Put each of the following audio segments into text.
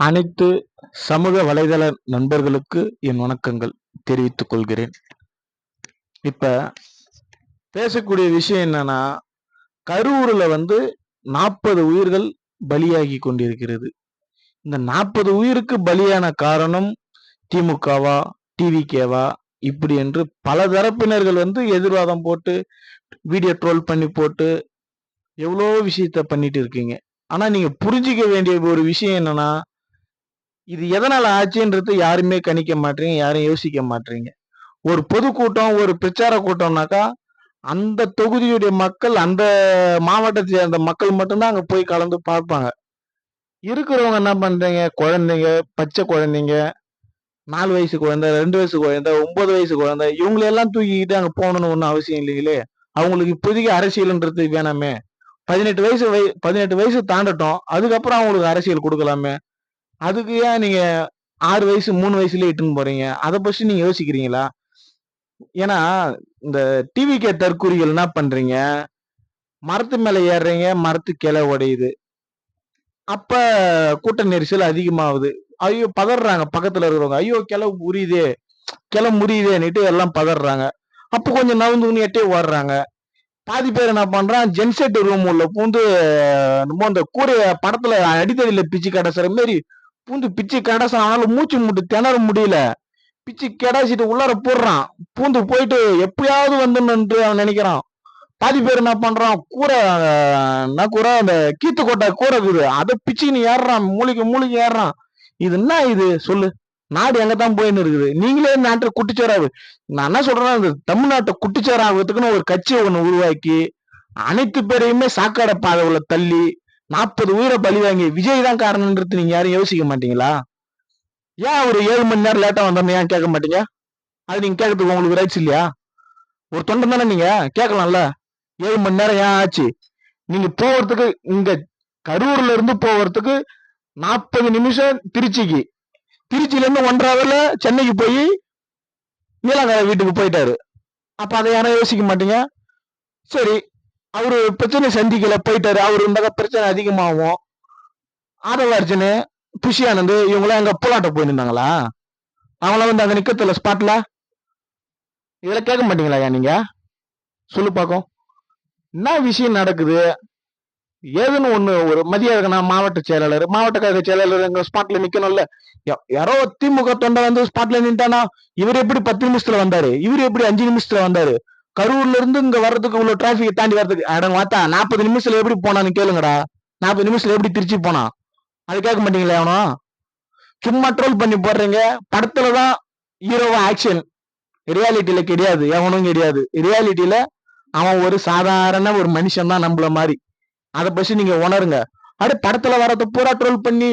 அனைத்து சமூக வலைதள நண்பர்களுக்கு என் வணக்கங்கள் தெரிவித்துக் கொள்கிறேன். இப்ப பேசக்கூடிய விஷயம் என்னன்னா, கரூர்ல 40 உயிர்கள் பலியாகி கொண்டிருக்கிறது. இந்த 40 உயிருக்கு பலியான காரணம் திமுகவா, டிவிகேவா இப்படி என்று பல தரப்பினர்கள் எதிர்வாதம் போட்டு வீடியோ ட்ரோல் பண்ணி போட்டு எவ்வளோ விஷயத்த பண்ணிட்டு இருக்கீங்க. ஆனா நீங்க புரிஞ்சிக்க வேண்டிய ஒரு விஷயம் என்னன்னா, இது எதனால ஆச்சுன்றது யாருமே கணிக்க மாட்டீங்க, யாரும் யோசிக்க மாட்டீங்க. ஒரு பொதுக்கூட்டம், ஒரு பிரச்சார கூட்டம்னாக்கா, அந்த தொகுதியுடைய மக்கள், அந்த மாவட்டத்தை சேர்ந்த மக்கள் மட்டும்தான் அங்க போய் கலந்து பார்ப்பாங்க. இருக்கிறவங்க என்ன பண்றீங்க? குழந்தைங்க, பச்சை குழந்தைங்க, 4 வயசு குழந்தை, 2 வயசு குழந்தை, 9 வயசு குழந்தை, இவங்களெல்லாம் தூக்கிக்கிட்டு அங்க போகணும்னு ஒண்ணும் அவசியம் இல்லைங்களே. அவங்களுக்கு இப்போதைக்கு அரசியல்ன்றது வேணாமே. 18 வயசு தாண்டட்டும். அதுக்கப்புறம் அவங்களுக்கு அரசியல் குடுக்கலாமே. அதுக்கு ஏன் நீங்க 6 வயசு, 3 வயசுலயே இட்டுன்னு போறீங்க? அத பத்தி நீங்க யோசிக்கிறீங்களா? ஏன்னா, இந்த டிவிகே தற்கூரிகள் என்ன பண்றீங்க? மரத்து மேல ஏறுறீங்க, மரத்து கிளை உடையுது. அப்ப கூட்ட நெரிசல் அதிகமாகுது. ஐயோ! பதறாங்க பக்கத்துல இருக்கிறவங்க. ஐயோ! கிளை முறியுதேன்னுட்டு எல்லாம் பதறாங்க. அப்ப கொஞ்சம் நவுந்துன்னு எட்டே ஓடுறாங்க. பாதி பேர் என்ன பண்றான், ஜென்செட் ரூம் உள்ள பூந்து என்னமோ அந்த கூடைய படத்துல அடித்தடியில பிச்சு கடைசுற மாரி பூந்து பிச்சு கடைசான். அவனால மூச்சு முட்டு திணற முடியல. பிச்சு கெடாசிட்டு உள்ளார போடுறான். பூந்து போயிட்டு எப்படியாவது வந்துன்னு அவன் நினைக்கிறான். பாதி பேர் என்ன பண்றான், கூரை என்ன கூரை, அந்த கீத்து கொட்டை கூரை இருக்குது, அதை பிச்சுன்னு ஏறுறான், மூளைக்கு ஏறுறான். இது என்ன இது சொல்லு? நாடு எங்கதான் போயின்னு இருக்குது? நீங்களே நாட்டை குட்டிச்சோராது. நான் என்ன சொல்றேன்னா, இந்த தமிழ்நாட்டை குட்டிச்சோராகிறதுக்குன்னு ஒரு கட்சியை ஒண்ணு உருவாக்கி அனைத்து பேரையுமே சாக்காட பாதைவுல தள்ளி 40 உயிரை பலி வாங்கி விஜய் தான் காரணம்ன்றது நீங்க யாரும் யோசிக்க மாட்டீங்களா? ஏன் ஒரு 7 மணி நேரம் லேட்டா வந்தோம்னு ஏன் கேட்க மாட்டீங்க? அது நீங்க கேட்கறதுக்கு உங்களுக்கு ரைட்ஸ் இல்லையா? ஒரு தொண்டை தானே நீங்க, கேட்கலாம்ல. 7 மணி நேரம் ஏன் ஆச்சு? நீங்க போறதுக்கு, இங்க கரூர்ல இருந்து போறதுக்கு 40 நிமிஷம் திருச்சிக்கு, திருச்சியில இருந்து 1.5 ஹவர்ல சென்னைக்கு போய் நீலாங்கரை வீட்டுக்கு போயிட்டாரு. அப்ப அதை யாரும் யோசிக்க மாட்டீங்க? சரி, அவரு பிரச்சனை சந்திக்கல, போயிட்டாரு. அவரு இருந்தாக்க பிரச்சனை அதிகமாகும். ஆதவ அர்ஜுனு, புஷி ஆனந்த் இவங்களாம் எங்க போலாட்ட போயிருந்தாங்களா? அவங்கள அங்க நிக்கத்துல ஸ்பாட்ல இதெல்லாம் கேட்க மாட்டீங்களா? நீங்க சொல்லு பாக்கும். என்ன விஷயம் நடக்குது ஏதுன்னு ஒண்ணு ஒரு மதியம் இருக்கணும். மாவட்ட கழக செயலாளர் எங்க ஸ்பாட்ல நிக்கணும்ல. யாரோ திமுக தொண்டை ஸ்பாட்ல நின்ட்டானா, இவர் எப்படி 10 நிமிஷத்துல வந்தாரு, இவர் எப்படி 5 நிமிஷத்துல வந்தாரு? கரூர்ல இருந்து இங்க வர்றதுக்கு இவ்வளவு டிராபிக் தாண்டி வர்றதுக்கு அடங்க வாத்தா 40 நிமிஷத்துல எப்படி போனான்னு கேளுங்கடா. 40 நிமிஷத்துல எப்படி திருச்சி போனா? அது கேட்க மாட்டீங்களா? எவனும் சும்மா ட்ரோல் பண்ணி போடுறீங்க. படத்துலதான் ஹீரோவா ஆக்ஷன், ரியாலிட்டியில கிடையாது. எவனும் கிடையாது. ரியாலிட்டியில அவன் ஒரு சாதாரண ஒரு மனுஷன் தான், நம்மள மாதிரி. அதை பத்தி நீங்க உணருங்க. படத்துல வரத பூரா ட்ரோல் பண்ணி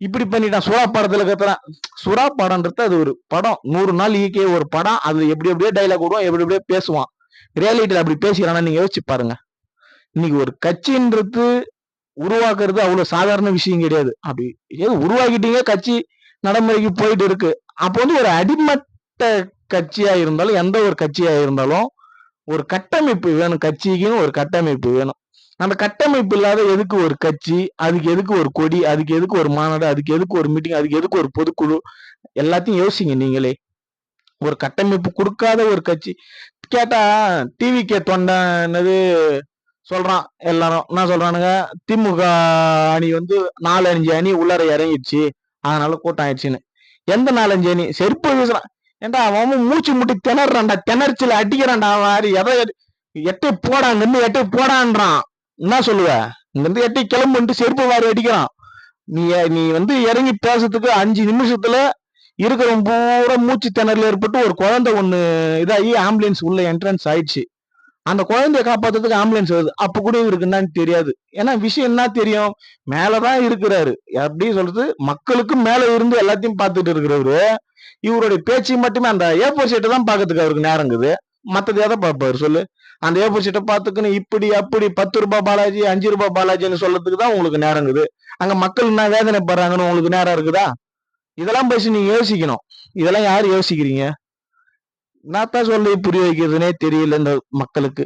இப்படி பண்ணிட்டான். சுறா படத்துல கத்துறான். சுறா படம்ன்றது அது ஒரு படம், 100 நாள் ஈக்கிய ஒரு படம். அது எப்படி எப்படியோ டைலாக் விடுவான், எப்படி எப்படியோ பேசுவான். ரியாலிட்டியில அப்படி பேசிக்கிறானா நீங்க யோசிச்சு பாருங்க. இன்னைக்கு ஒரு கட்சின்றது உருவாக்குறது அவ்வளவு சாதாரண விஷயம் கிடையாது. அப்படி ஏதோ உருவாக்கிட்டீங்க, கட்சி நடைமுறைக்கு போயிட்டு இருக்கு. அப்போ ஒரு அடிமட்ட கட்சியா இருந்தாலும், எந்த ஒரு கட்சியா இருந்தாலும் ஒரு கட்டமைப்பு வேணும். கட்சிக்குன்னு ஒரு கட்டமைப்பு வேணும். அந்த கட்டமைப்பு இல்லாத எதுக்கு ஒரு கட்சி? அதுக்கு எதுக்கு ஒரு கொடி? அதுக்கு எதுக்கு ஒரு மாநாடு? அதுக்கு எதுக்கு ஒரு மீட்டிங்? அதுக்கு எதுக்கு ஒரு பொதுக்குழு? எல்லாத்தையும் யோசிங்க நீங்களே. ஒரு கட்டமைப்பு கொடுக்காத ஒரு கட்சி. கேட்டா டிவிகே தொண்டனது சொல்றான். எல்லாரும் என்ன சொல்றானுங்க, திமுக அணி 4-5 அணி உள்ளார இறங்கிடுச்சு, அதனால கூட்டம் ஆயிடுச்சுன்னு. எந்த 4-5 அணி? செருப்பு வீசுறான். ஏன்டா அவன் மூச்சு முட்டி திணறான்டா, திணறச்சில அடிக்கிறான்டா. அவன் எதை எட்டை போடா, நின்று எட்டை போடான்றான். என்ன சொல்லுவ? இங்க இருந்து எட்டை கிளம்புன்ட்டு செருப்பு வாரி அடிக்கிறான். நீ இறங்கி பேசுறதுக்கு 5 நிமிஷத்துல இருக்கிறவன் பூரா மூச்சு திணறல் ஏற்பட்டு ஒரு குழந்தை ஒண்ணு இதாகி ஆம்புலன்ஸ் உள்ள என்ட்ரன்ஸ் ஆயிடுச்சு. அந்த குழந்தைய காப்பாத்துறதுக்கு ஆம்புலன்ஸ் வருது. அப்ப கூட இவருக்கு என்னன்னு தெரியாது. ஏன்னா விஷயம் என்ன தெரியும், மேலதான் இருக்கிறாரு. எப்படி சொல்றது, மக்களுக்கு மேல இருந்து எல்லாத்தையும் பார்த்துட்டு இருக்கிறவரு இவருடைய பேச்சு மட்டுமே அந்த ஏப்போர் சீட்டை தான் பாக்கிறதுக்கு அவருக்கு நேரங்குது. மத்தது எதை பார்ப்பாரு சொல்லு? அந்த ஏப்போர் சீட்டை பார்த்துக்குன்னு இப்படி அப்படி 10 ரூபாய் பாலாஜி, 5 ரூபாய் பாலாஜின்னு சொல்றதுக்கு தான் உங்களுக்கு நேரங்குது. அங்க மக்கள் என்ன வேதனைப்படுறாங்கன்னு உங்களுக்கு நேரம் இருக்குதா? இதெல்லாம் பேசி நீங்க யோசிக்கணும். இதெல்லாம் யாரு யோசிக்கிறீங்க? என்னத்தான் சொல்லி புரிய வைக்கிறதுனே தெரியல இந்த மக்களுக்கு.